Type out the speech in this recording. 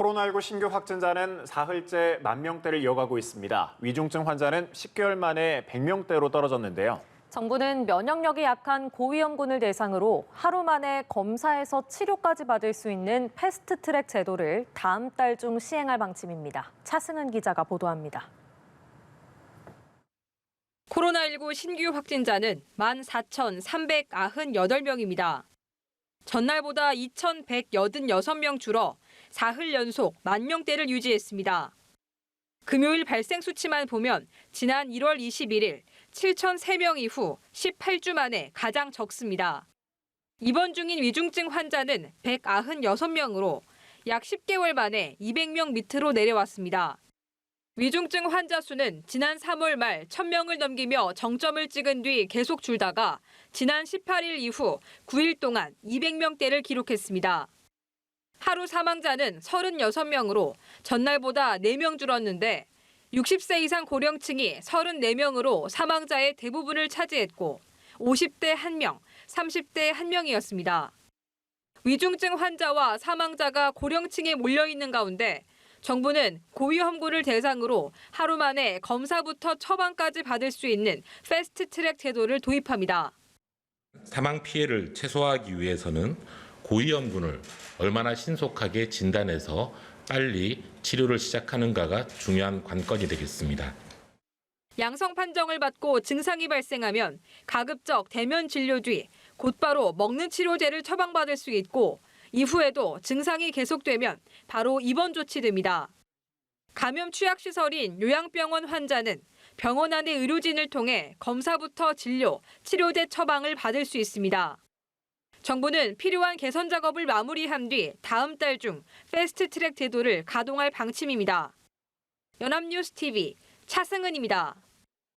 코로나19 신규 확진자는 사흘째 10,000명대를 이어가고 있습니다. 위중증 환자는 10개월 만에 100명대로 떨어졌는데요. 정부는 면역력이 약한 고위험군을 대상으로 하루 만에 검사에서 치료까지 받을 수 있는 패스트트랙 제도를 다음 달 중 시행할 방침입니다. 차승은 기자가 보도합니다. 코로나19 신규 확진자는 14,398명입니다. 전날보다 2,186명 줄어 사흘 연속 10,000명대를 유지했습니다. 금요일 발생 수치만 보면 지난 1월 21일 7,003명 이후 18주 만에 가장 적습니다. 입원 중인 위중증 환자는 196명으로 약 10개월 만에 200명 밑으로 내려왔습니다. 위중증 환자 수는 지난 3월 말 1,000명을 넘기며 정점을 찍은 뒤 계속 줄다가 지난 18일 이후 9일 동안 200명대를 기록했습니다. 하루 사망자는 36명으로 전날보다 4명 줄었는데 60세 이상 고령층이 34명으로 사망자의 대부분을 차지했고 50대 1명, 30대 1명이었습니다. 위중증 환자와 사망자가 고령층에 몰려있는 가운데 정부는 고위험군을 대상으로 하루 만에 검사부터 처방까지 받을 수 있는 패스트트랙 제도를 도입합니다. 사망 피해를 최소화하기 위해서는 고위험군을 얼마나 신속하게 진단해서 빨리 치료를 시작하는가가 중요한 관건이 되겠습니다. 양성 판정을 받고 증상이 발생하면 가급적 대면 진료 뒤 곧바로 먹는 치료제를 처방받을 수 있고 이후에도 증상이 계속되면 바로 입원 조치됩니다. 감염 취약시설인 요양병원 환자는 병원 안의 의료진을 통해 검사부터 진료, 치료제 처방을 받을 수 있습니다. 정부는 필요한 개선 작업을 마무리한 뒤 다음 달 중 패스트트랙 제도를 가동할 방침입니다. 연합뉴스 TV 차승은입니다.